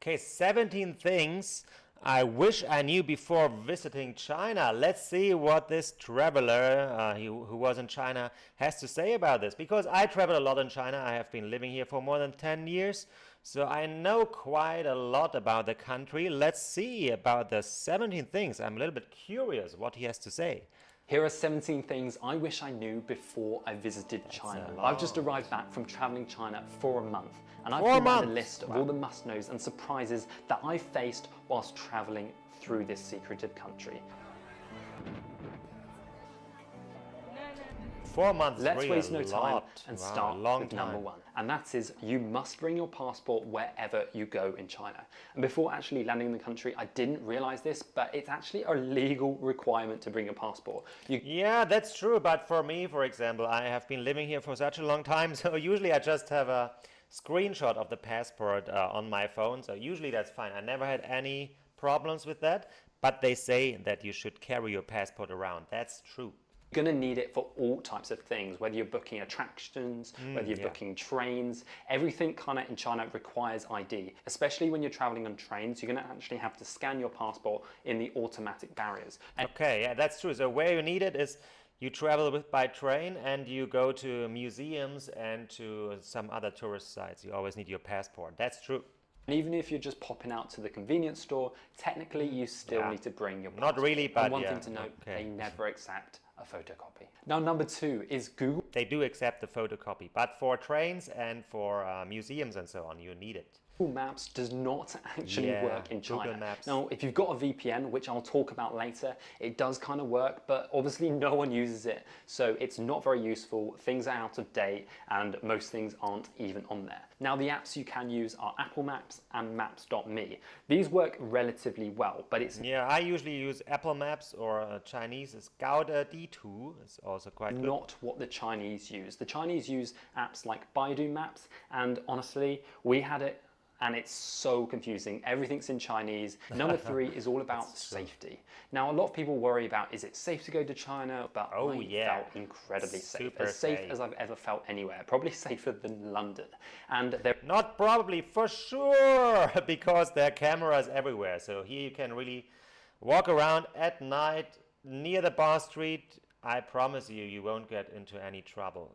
Okay, 17 things I wish I knew before visiting China. Let's see what this traveler who was in China has to say about this. Because I travel a lot in China. I have been living here for more than 10 years. So I know quite a lot about the country. Let's see about the 17 things. I'm a little bit curious what he has to say. Here are 17 things I wish I knew before I visited China. I've just arrived back from traveling China for a month, and I've compiled a list of all the must-knows and surprises that I faced whilst traveling through this secretive country. 4 months. Let's really waste no time and Wow, start long with time. number one. And that is, you must bring your passport wherever you go in China. And before actually landing in the country, I didn't realize this, but it's actually a legal requirement to bring a passport. Yeah, that's true. But for me, for example, I have been living here for such a long time. So usually I just have a screenshot of the passport on my phone. So usually that's fine. I never had any problems with that. But they say that you should carry your passport around. That's true. You're going to need it for all types of things, whether you're booking attractions, whether you're booking trains, everything kind of in China requires ID. Especially when you're traveling on trains, you're going to actually have to scan your passport in the automatic barriers. Okay, yeah, that's true. So where you need it is you travel by train and you go to museums and to some other tourist sites. You always need your passport. That's true. And even if you're just popping out to the convenience store, technically you still need to bring your passport. Not really, but and one thing to note, they never accept a photocopy. Now, number two is Google. They do accept the photocopy, but for trains and for museums and so on, you need it. Google Maps does not actually work in China. Google Maps. Now, if you've got a VPN, which I'll talk about later, it does kind of work, but obviously no one uses it. So it's not very useful, things are out of date, and most things aren't even on there. Now, the apps you can use are Apple Maps and Maps.me. These work relatively well, but it's... Yeah, I usually use Apple Maps or Chinese Scout D2. It's also quite good. Not what the Chinese use. The Chinese use apps like Baidu Maps, and honestly, we had it and it's so confusing. Everything's in Chinese. Number three is all about safety. Now, a lot of people worry about, is it safe to go to China? But I felt incredibly safe. As safe as I've ever felt anywhere. Probably safer than London. And they're not probably, for sure, because there are cameras everywhere. So here you can really walk around at night near the bar street. I promise you, you won't get into any trouble.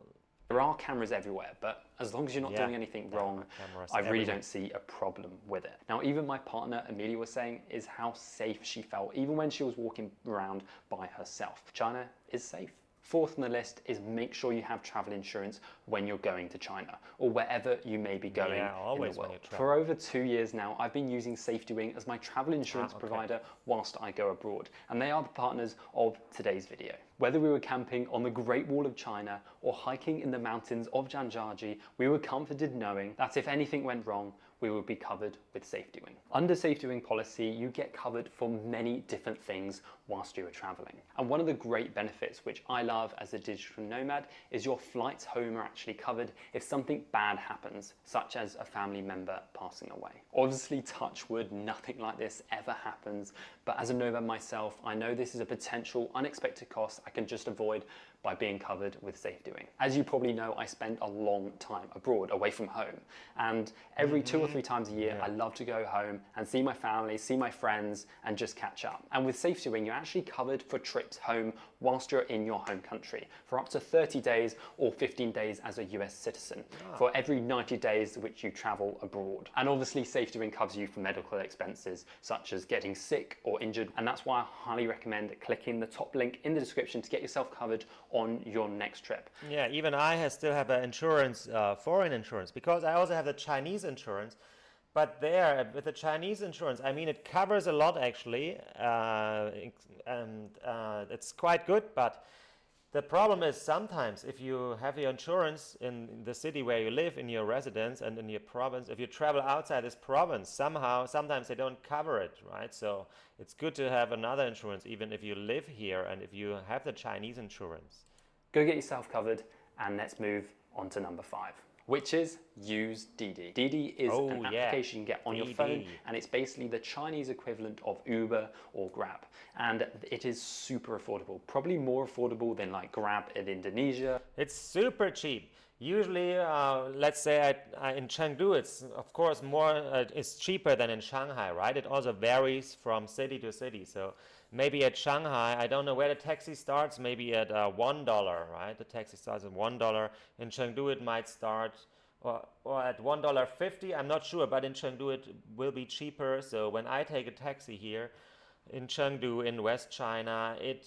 There are cameras everywhere, but as long as you're not doing anything wrong, I really don't see a problem with it. Now, even my partner, Amelia, was saying is how safe she felt, even when she was walking around by herself. China is safe. Fourth on the list is make sure you have travel insurance when you're going to China or wherever you may be going in the world. For over 2 years now, I've been using SafetyWing as my travel insurance provider whilst I go abroad, and they are the partners of today's video. Whether we were camping on the Great Wall of China or hiking in the mountains of Zhangjiajie, we were comforted knowing that if anything went wrong, we would be covered with SafetyWing. Under SafetyWing policy, you get covered for many different things whilst you are traveling. And one of the great benefits, which I love as a digital nomad, is your flights home are actually covered if something bad happens, such as a family member passing away. Obviously, touch wood, nothing like this ever happens, but as a nomad myself, I know this is a potential unexpected cost I can just avoid by being covered with SafetyWing. As you probably know, I spend a long time abroad, away from home. And every 2 or 3 times a year, I love to go home and see my family, see my friends, and just catch up. And with SafetyWing, you're actually covered for trips home whilst you're in your home country for up to 30 days or 15 days as a US citizen for every 90 days which you travel abroad. And obviously, SafetyWing covers you for medical expenses, such as getting sick or injured. And that's why I highly recommend clicking the top link in the description to get yourself covered on your next trip. Yeah, even I still have an insurance, foreign insurance, because I also have the Chinese insurance. But there, with the Chinese insurance, I mean, it covers a lot actually, and it's quite good. But the problem is sometimes if you have your insurance in the city where you live, in your residence and in your province, if you travel outside this province, sometimes they don't cover it, right? So it's good to have another insurance, even if you live here and if you have the Chinese insurance. Go get yourself covered, and let's move on to number 5. Which is use Didi. Didi is an application you can get on your phone, and it's basically the Chinese equivalent of Uber or Grab. And it is super affordable, probably more affordable than like Grab in Indonesia. It's super cheap. Usually, let's say in Chengdu, it's of course it's cheaper than in Shanghai, right? It also varies from city to city. So maybe at Shanghai, I don't know where the taxi starts, maybe at $1, right? The taxi starts at $1. In Chengdu, it might start or at $1.50, I'm not sure, but in Chengdu it will be cheaper. So when I take a taxi here in Chengdu in West China, it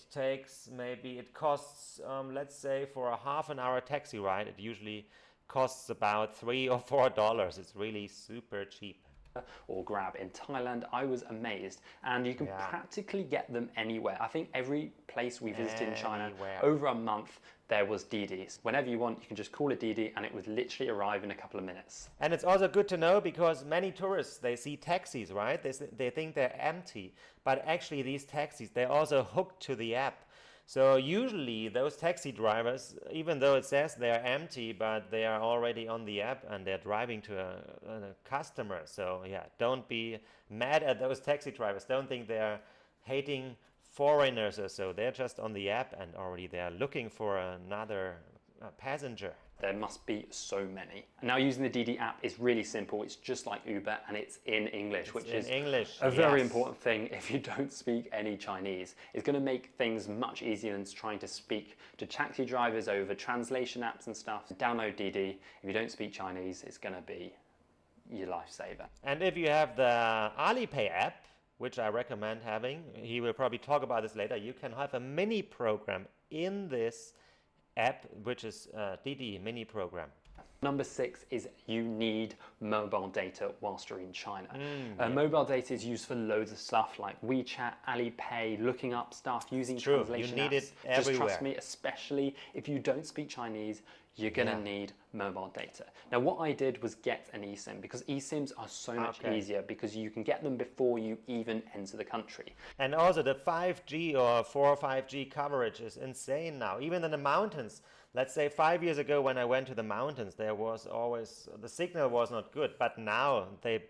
costs, let's say for a half an hour taxi ride, it usually costs about $3 or $4. It's really super cheap. Or Grab in Thailand, I was amazed, and you can practically get them anywhere. I think every place we visited in China, over a month, there was Didi. Whenever you want, you can just call a Didi and it would literally arrive in a couple of minutes. And it's also good to know because many tourists, they see taxis, right? They think they're empty, but actually these taxis, they're also hooked to the app. So usually those taxi drivers, even though it says they're empty, but they are already on the app and they're driving to a customer. So yeah, don't be mad at those taxi drivers. Don't think they're hating foreigners or so. They're just on the app and already they're looking for another passenger. There must be so many. Now using the Didi app is really simple. It's just like Uber and it's in English, which is a very important thing if you don't speak any Chinese. It's going to make things much easier than trying to speak to taxi drivers over translation apps and stuff. Download Didi. If you don't speak Chinese, it's going to be your lifesaver. And if you have the Alipay app, which I recommend having, he will probably talk about this later, you can have a mini program in this app, which is Didi mini program. Number 6 is you need mobile data whilst you're in China. Mobile data is used for loads of stuff like WeChat, Alipay, looking up stuff, using translation apps. You need it everywhere. Just trust me, especially if you don't speak Chinese, you're going to need mobile data. Now what I did was get an eSIM because eSIMs are so much easier because you can get them before you even enter the country. And also the 5G or 5G coverage is insane now, even in the mountains. Let's say 5 years ago when I went to the mountains, there was always, the signal was not good, but now they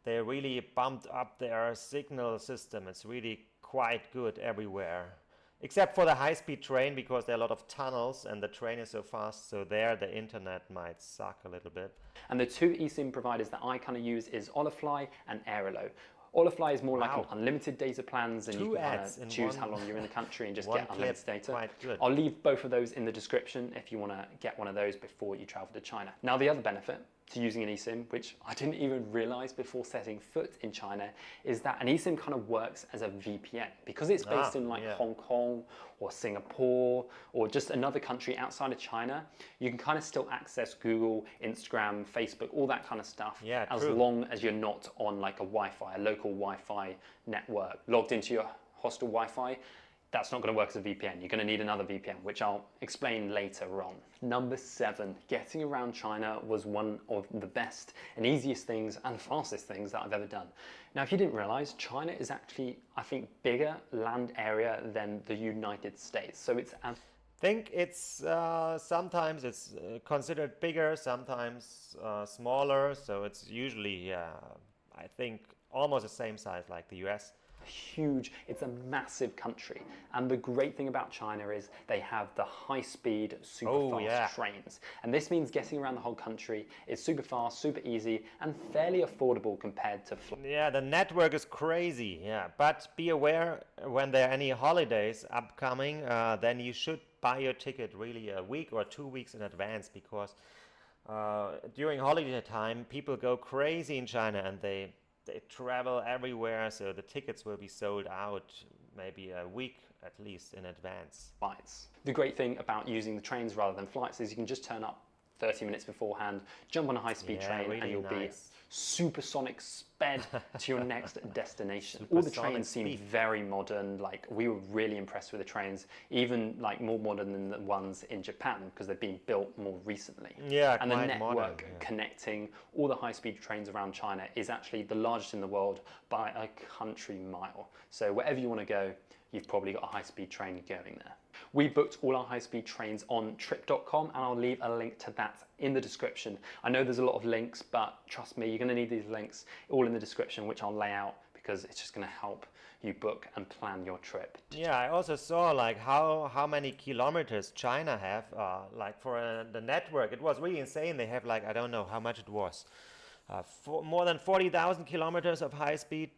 really bumped up their signal system. It's really quite good everywhere. Except for the high-speed train, because there are a lot of tunnels and the train is so fast, so there the internet might suck a little bit. And the two eSIM providers that I kind of use is Olafly and Airalo. Olafly is more like an unlimited data plans, and you can kind of choose how long you're in the country and just get unlimited data. Quite good. I'll leave both of those in the description if you want to get one of those before you travel to China. Now the other benefit to using an eSIM, which I didn't even realize before setting foot in China, is that an eSIM kind of works as a VPN because it's based in like Hong Kong or Singapore or just another country outside of China. You can kind of still access Google, Instagram, Facebook, all that kind of stuff as long as you're not on like a Wi-Fi, a local Wi-Fi network logged into your hostel Wi-Fi. That's not going to work as a VPN. You're going to need another VPN, which I'll explain later on. Number 7, getting around China was one of the best and easiest things and fastest things that I've ever done. Now, if you didn't realize, China is actually, I think, bigger land area than the United States. So it's think it's sometimes it's considered bigger, sometimes smaller. So it's usually, I think, almost the same size like the US. Huge. It's a massive country, and the great thing about China is they have the high-speed, super fast trains, and this means getting around the whole country is super fast, super easy, and fairly affordable compared to Yeah, the network is crazy. Yeah, but be aware when there are any holidays upcoming, then you should buy your ticket really a week or 2 weeks in advance, because during holiday time people go crazy in China and they travel everywhere, so the tickets will be sold out maybe a week at least in advance. Flights. The great thing about using the trains rather than flights is you can just turn up 30 minutes beforehand, jump on a high-speed train, and you'll be supersonic sped to your next destination. All the trains seem very modern. Like, we were really impressed with the trains, even like more modern than the ones in Japan because they've been built more recently. Yeah, and the network connecting all the high-speed trains around China is actually the largest in the world by a country mile. So wherever you want to go, you've probably got a high-speed train going there. We booked all our high-speed trains on trip.com, and I'll leave a link to that in the description. I know there's a lot of links, but trust me, you're going to need these links all in the description, which I'll lay out because it's just going to help you book and plan your trip. Yeah, I also saw like how many kilometers China have, like for the network. It was really insane. They have like, I don't know how much it was. More than 40,000 kilometers of high-speed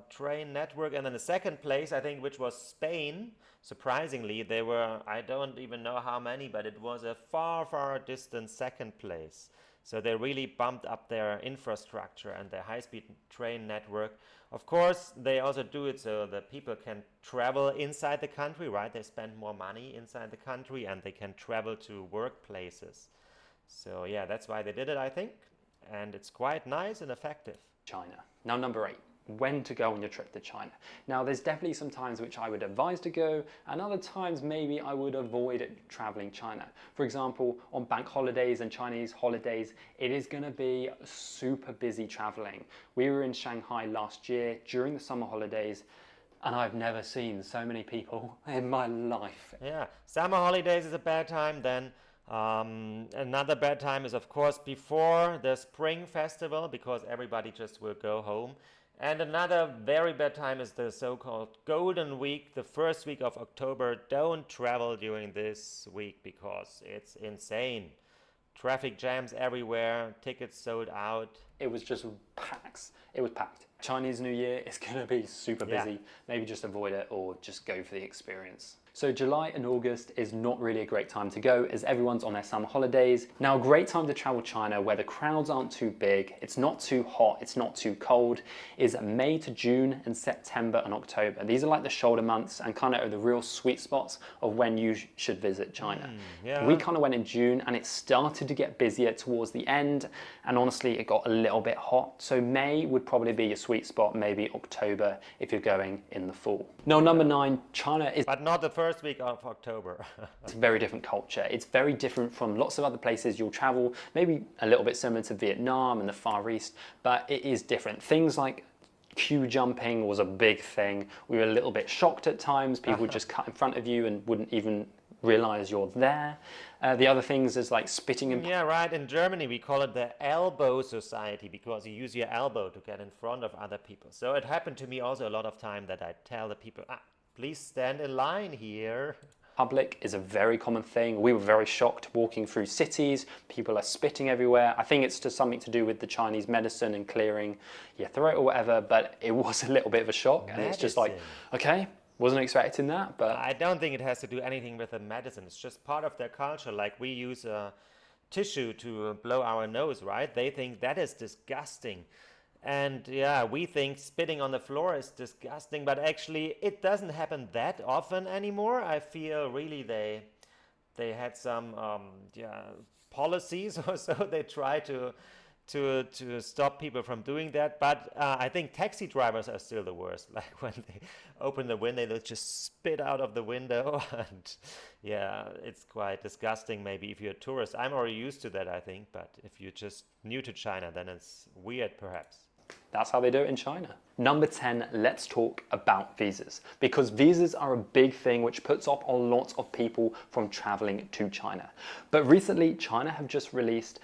train network. And then the second place, I think, which was Spain, surprisingly, they were, I don't even know how many, but it was a far, far distant second place. So they really bumped up their infrastructure and their high-speed train network. Of course, they also do it so that people can travel inside the country, right? They spend more money inside the country and they can travel to workplaces. So yeah, that's why they did it, I think. And it's quite nice and effective. China. Now, number 8, when to go on your trip to China. Now, there's definitely some times which I would advise to go, and other times maybe I would avoid traveling China. For example, on bank holidays and Chinese holidays, it is going to be super busy traveling. We were in Shanghai last year during the summer holidays, and I've never seen so many people in my life. Yeah, summer holidays is a bad time. Then another bad time is, of course, before the Spring Festival, because everybody just will go home. And another very bad time is the so-called Golden Week, the first week of October. Don't travel during this week because it's insane. Traffic jams everywhere, tickets sold out. It was just packed. It was packed. Chinese New Year is going to be super busy. Yeah. Maybe just avoid it or just go for the experience. So July and August is not really a great time to go as everyone's on their summer holidays. Now, a great time to travel China where the crowds aren't too big, it's not too hot, it's not too cold, is May to June and September and October. These are like the shoulder months and kind of the real sweet spots of when you should visit China. Yeah. We kind of went in June and it started to get busier towards the end, and honestly it got a little bit hot. So May would probably be your sweet spot, maybe October if you're going in the fall. Now, number 9, China is... But not the first week of October. It's a very different culture. It's very different from lots of other places you'll travel, maybe a little bit similar to Vietnam and the Far East, but it is different. Things like queue jumping was a big thing. We were a little bit shocked at times. People would just cut in front of you and wouldn't even realize you're there. The other things is like spitting in... Yeah, right. In Germany, we call it the elbow society because you use your elbow to get in front of other people. So it happened to me also a lot of time that I tell the people, please stand in line here. Public is a very common thing. We were very shocked walking through cities. People are spitting everywhere. I think it's just something to do with the Chinese medicine and clearing your throat or whatever, but it was a little bit of a shock. And it's just like, okay, wasn't expecting that, but... I don't think it has to do anything with the medicine. It's just part of their culture. Like we use a tissue to blow our nose, right? They think that is disgusting. And yeah, we think spitting on the floor is disgusting, but actually it doesn't happen that often anymore. I feel really they had some policies or so. They try to stop people from doing that. But I think taxi drivers are still the worst. Like when they open the window, they just spit out of the window. And yeah, it's quite disgusting maybe if you're a tourist. I'm already used to that, I think. But if you're just new to China, then it's weird perhaps. That's how they do it in China. Number 10, let's talk about visas, because visas are a big thing which puts off a lot of people from traveling to China. But recently, China have just released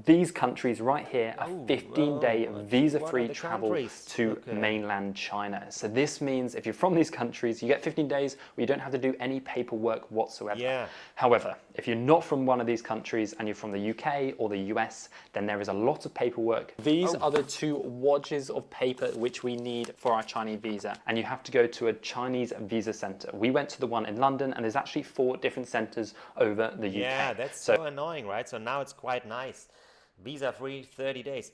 these countries right here, a 15-day visa-free travel to mainland China. So this means if you're from these countries, you get 15 days where you don't have to do any paperwork whatsoever. Yeah. However, if you're not from one of these countries and you're from the UK or the US, then there is a lot of paperwork. These are the 2 wadges of paper which we need for our Chinese visa, and you have to go to a Chinese visa center. We went to the one in London, and there's actually 4 different centers over the UK. Yeah, that's so annoying, right? So now it's quite nice. Visa-free 30 days.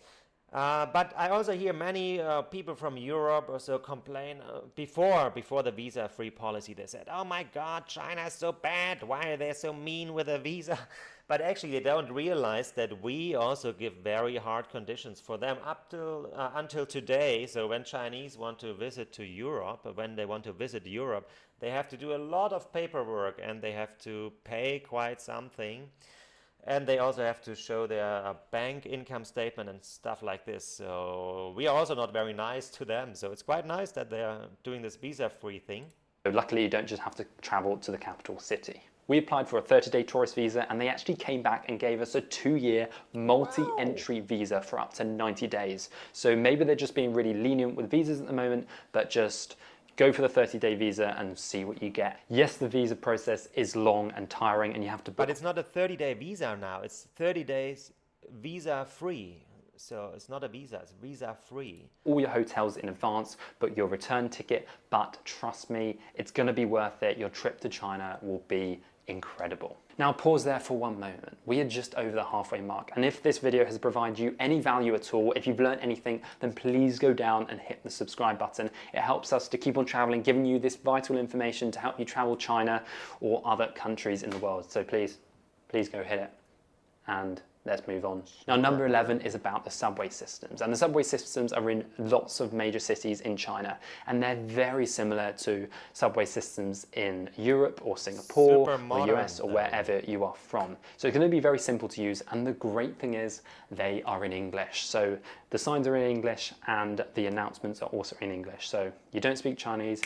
But I also hear many people from Europe also complain before the visa-free policy. They said, oh my God, China is so bad. Why are they so mean with a visa? But actually they don't realize that we also give very hard conditions for them up till until today. So when Chinese want to visit to Europe, when they want to visit Europe, they have to do a lot of paperwork and they have to pay quite something. And they also have to show their bank income statement and stuff like this. So we are also not very nice to them. So it's quite nice that they're doing this visa-free thing. Luckily, you don't just have to travel to the capital city. We applied for a 30-day tourist visa and they actually came back and gave us a 2-year multi-entry visa for up to 90 days. So maybe they're just being really lenient with visas at the moment, but just go for the 30-day visa and see what you get. Yes, the visa process is long and tiring and you have to book. But it's not a 30-day visa now, it's 30 days visa free. So it's not a visa, it's visa free. All your hotels in advance, book your return ticket, but trust me, it's gonna be worth it. Your trip to China will be incredible. Now pause there for one moment. We are just over the halfway mark, and if this video has provided you any value at all, if you've learned anything, then please go down and hit the subscribe button. It helps us to keep on traveling, giving you this vital information to help you travel China or other countries in the world. So please go hit it, and let's move on. Now, number 11 is about the subway systems. And the subway systems are in lots of major cities in China. And they're very similar to subway systems in Europe or Singapore or US or wherever you are from. So it's going to be very simple to use. And the great thing is they are in English. So the signs are in English and the announcements are also in English. So you don't speak Chinese,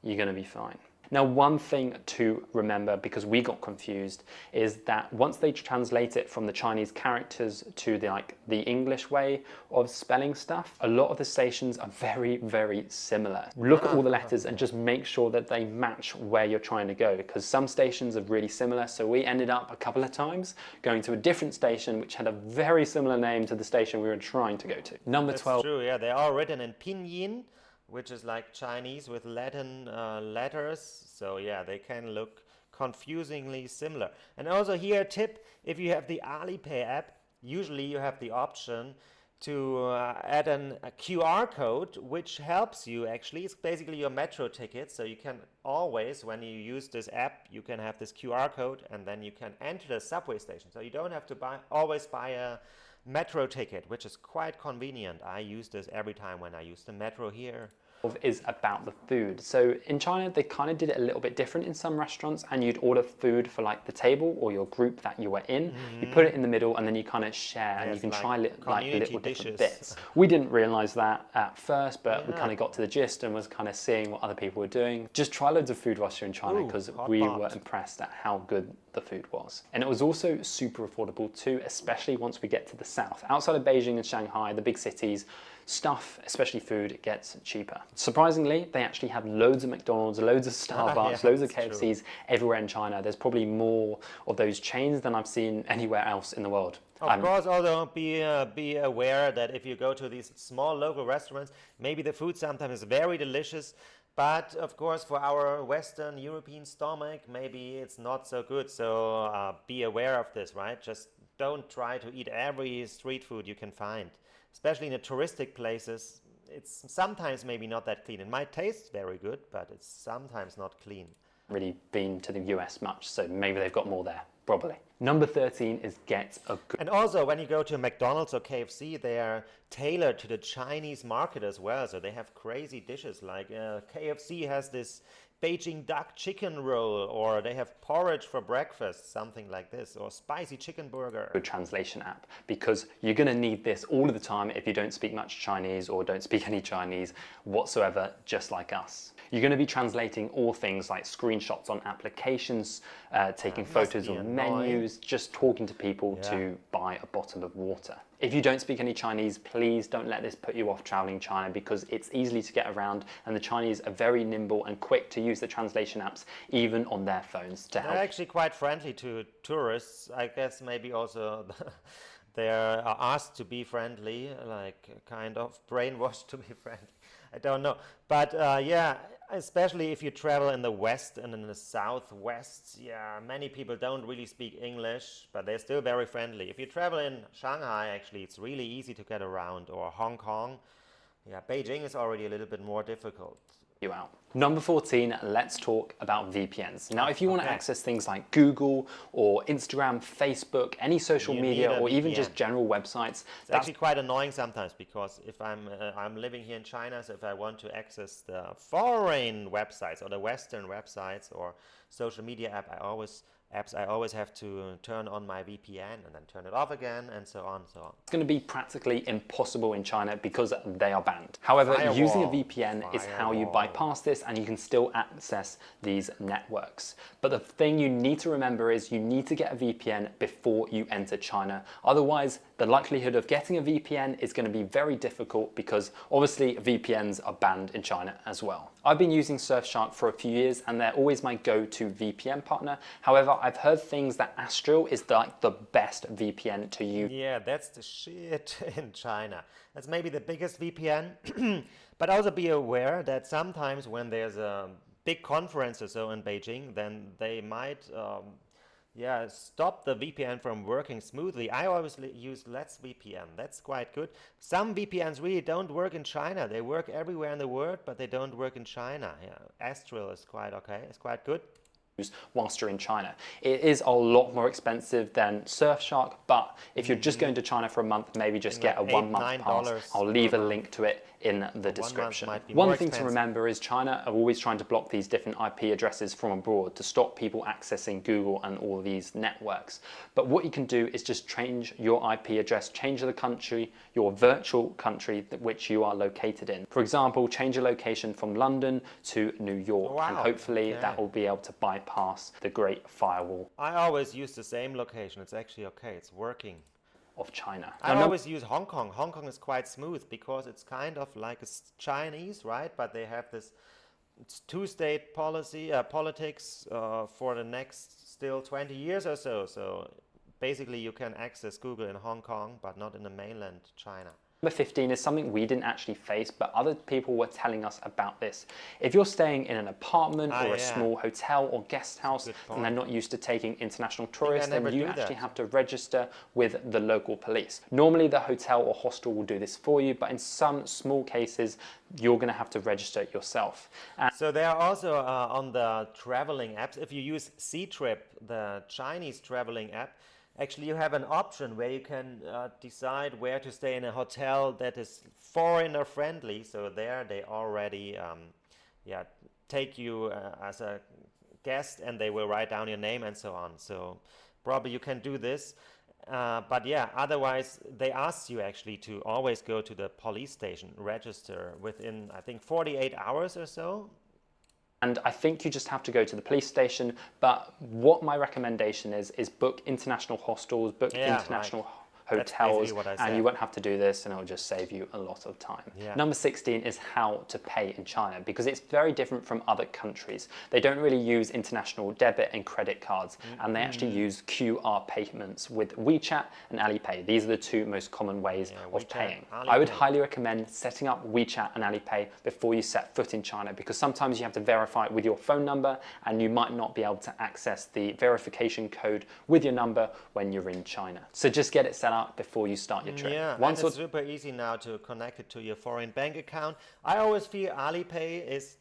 you're going to be fine. Now, one thing to remember, because we got confused, is that once they translate it from the Chinese characters to the English way of spelling stuff, a lot of the stations are very, very similar. Look at all the letters and just make sure that they match where you're trying to go, because some stations are really similar. So we ended up a couple of times going to a different station which had a very similar name to the station we were trying to go to. Number 12. That's true, yeah, they are written in pinyin, which is like Chinese with Latin letters. So yeah, they can look confusingly similar. And also here a tip, if you have the Alipay app, usually you have the option to add a QR code, which helps you actually. It's basically your metro ticket. So you can always, when you use this app, you can have this QR code and then you can enter the subway station. So you don't have to always buy a metro ticket, which is quite convenient. I use this every time when I use the metro here. Is about the food. So in China, they kind of did it a little bit different in some restaurants, and you'd order food for like the table or your group that you were in. You put it in the middle and then you kind of share, and you can try like little different bits. We didn't realize that at first, but we kind of got to the gist and was kind of seeing what other people were doing. Just try loads of food whilst you're in China, because we were impressed at how good the food was. And it was also super affordable too, especially once we get to the south. Outside of Beijing and Shanghai, the big cities, stuff, especially food, gets cheaper. Surprisingly, they actually have loads of McDonald's, loads of Starbucks, loads of KFCs everywhere in China. There's probably more of those chains than I've seen anywhere else in the world. Of course, although be aware that if you go to these small local restaurants, maybe the food sometimes is very delicious, but of course for our Western European stomach, maybe it's not so good. So be aware of this, right? Just don't try to eat every street food you can find. Especially in the touristic places, it's sometimes maybe not that clean. It might taste very good, but it's sometimes not clean. Really been to the US much, so maybe they've got more there, probably. Number 13 is get a good... And also, when you go to McDonald's or KFC, they are tailored to the Chinese market as well. So they have crazy dishes, like KFC has this Beijing duck chicken roll, or they have porridge for breakfast, something like this, or spicy chicken burger. Good translation app, because you're going to need this all of the time if you don't speak much Chinese or don't speak any Chinese whatsoever, just like us. You're going to be translating all things like screenshots on applications, taking photos of menus, just talking to people to buy a bottle of water. If you don't speak any Chinese, please don't let this put you off traveling China, because it's easy to get around and the Chinese are very nimble and quick to use the translation apps, even on their phones, to help. They're actually quite friendly to tourists. I guess maybe also they are asked to be friendly, like kind of brainwashed to be friendly. I don't know. But yeah, especially if you travel in the West and in the Southwest, yeah, many people don't really speak English, but they're still very friendly. If you travel in Shanghai, actually, it's really easy to get around, or Hong Kong. Yeah, Beijing is already a little bit more difficult. You out. Number 14, let's talk about VPNs. Now, if you want to access things like Google or Instagram, Facebook, any social media, or even just general websites, it's actually quite annoying sometimes, because if I'm living here in China, so if I want to access the foreign websites or the Western websites or social media app, I always apps, I always have to turn on my VPN and then turn it off again, and so on, so on. It's going to be practically impossible in China because they are banned. However, using a VPN is how you bypass this, and you can still access these networks. But the thing you need to remember is you need to get a VPN before you enter China. Otherwise, the likelihood of getting a VPN is going to be very difficult because obviously VPNs are banned in China as well. I've been using Surfshark for a few years and they're always my go-to VPN partner. However, I've heard things that Astral is like the best VPN to use. Yeah, that's the shit in China. That's maybe the biggest VPN. But also be aware that sometimes when there's a big conference or so in Beijing, then they might stop the VPN from working smoothly. I always use Let's VPN. That's quite good. Some VPNs really don't work in China. They work everywhere in the world, but they don't work in China. Yeah, Astral is quite okay. It's quite good whilst you're in China. It is a lot more expensive than Surfshark, but if you're just going to China for a month, maybe just get a 1 month pass. I'll leave a link to it in the description. One thing to remember is China are always trying to block these different IP addresses from abroad to stop people accessing Google and all these networks. But what you can do is just change your IP address, change the country, your virtual country which you are located in. For example, change your location from London to New York, and hopefully that will be able to bypass the Great Firewall. I always use the same location. It's actually okay. It's working. Of China. I always use Hong Kong. Hong Kong is quite smooth because it's kind of like a Chinese, right? But they have this two-state politics for the next still 20 years or so. So basically you can access Google in Hong Kong, but not in the mainland China. Number 15 is something we didn't actually face, but other people were telling us about this. If you're staying in an apartment or a small hotel or guest house and they're not used to taking international tourists, then you actually have to register with the local police. Normally the hotel or hostel will do this for you, but in some small cases, you're going to have to register it yourself. So they are also on the traveling apps. If you use Ctrip, the Chinese traveling app, actually you have an option where you can decide where to stay in a hotel that is foreigner friendly. So there they already take you as a guest, and they will write down your name and so on. So probably you can do this. But yeah, otherwise they ask you actually to always go to the police station, register within, I think, 48 hours or so. And I think you just have to go to the police station. But what my recommendation is book international hostels, book international hotels, and you won't have to do this, and it'll just save you a lot of time. Number 16 is how to pay in China, because it's very different from other countries. They don't really use international debit and credit cards, and they actually use QR payments with WeChat and Alipay. These are the two most common ways of paying. I would highly recommend setting up WeChat and Alipay before you set foot in China, because sometimes you have to verify it with your phone number, and you might not be able to access the verification code with your number when you're in China. So just get it set up before you start your trip. Yeah, and it's super easy now to connect it to your foreign bank account. I always feel Alipay is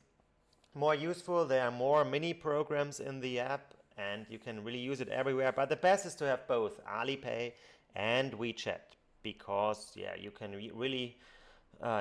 more useful. There are more mini programs in the app, and you can really use it everywhere. But the best is to have both Alipay and WeChat, because you can really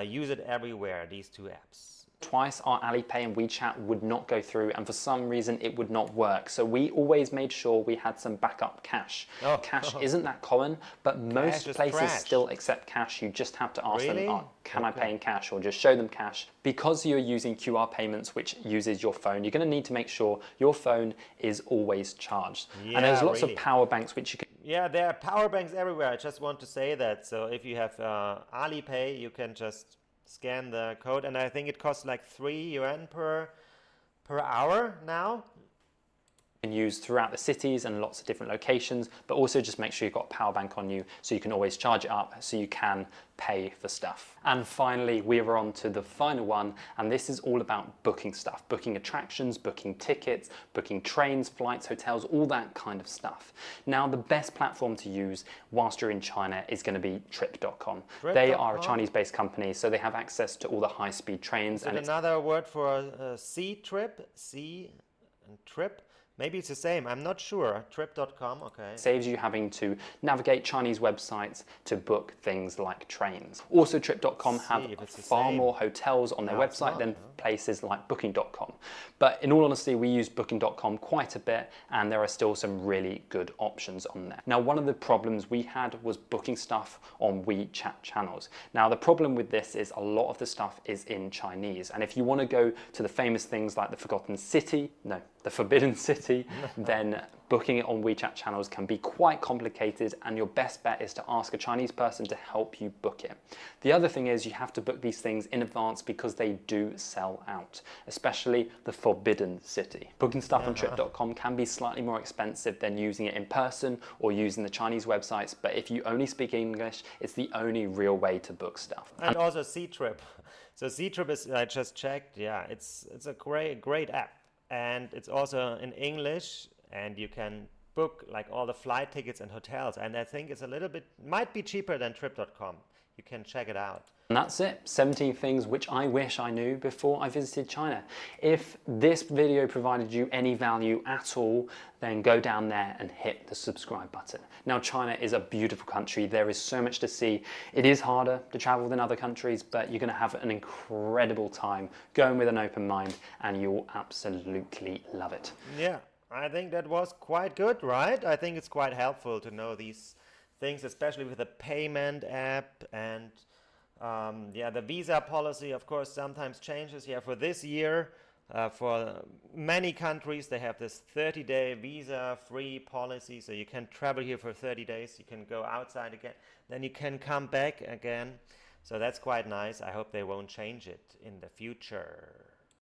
use it everywhere, these two apps. Twice our Alipay and WeChat would not go through, and for some reason it would not work. So we always made sure we had some backup cash. Cash isn't that common, but most places still accept cash. You just have to ask them, can I pay in cash, or just show them cash. Because you're using QR payments, which uses your phone, you're going to need to make sure your phone is always charged. And there's lots of power banks which you can... Yeah, there are power banks everywhere. I just want to say that. So if you have Alipay, you can just scan the code, and I think it costs like 3 yuan per hour now. You can use throughout the cities and lots of different locations, but also just make sure you've got a power bank on you so you can always charge it up so you can pay for stuff. And finally, we are on to the final one, and this is all about booking stuff, booking attractions, booking tickets, booking trains, flights, hotels, all that kind of stuff. Now, the best platform to use whilst you're in China is going to be Trip.com. They are a Chinese-based company, so they have access to all the high-speed trains. Is it another word for Ctrip? C and trip? Maybe it's the same. I'm not sure. Trip.com, okay. Saves you having to navigate Chinese websites to book things like trains. Also, Trip.com have far more hotels on their website than places like Booking.com. But in all honesty, we use Booking.com quite a bit, and there are still some really good options on there. Now, one of the problems we had was booking stuff on WeChat channels. Now, the problem with this is a lot of the stuff is in Chinese, and if you want to go to the famous things like the Forbidden City, then booking it on WeChat channels can be quite complicated, and your best bet is to ask a Chinese person to help you book it. The other thing is you have to book these things in advance because they do sell out, especially the Forbidden City. Booking stuff on Trip.com can be slightly more expensive than using it in person or using the Chinese websites, but if you only speak English, it's the only real way to book stuff. And also Ctrip. So Ctrip is, I just checked, yeah, it's a great app. And it's also in English, and you can book like all the flight tickets and hotels. And I think it's might be cheaper than Trip.com. You can check it out. And that's it, 17 things which I wish I knew before I visited China. If this video provided you any value at all, then go down there and hit the subscribe button. Now, China is a beautiful country. There is so much to see. It is harder to travel than other countries, but you're going to have an incredible time going with an open mind, and you'll absolutely love it. Yeah, I think that was quite good, right? I think it's quite helpful to know these things, especially with the payment app and the visa policy, of course, sometimes changes. Yeah, for this year, for many countries, they have this 30-day visa-free policy. So you can travel here for 30 days. You can go outside again. Then you can come back again. So that's quite nice. I hope they won't change it in the future.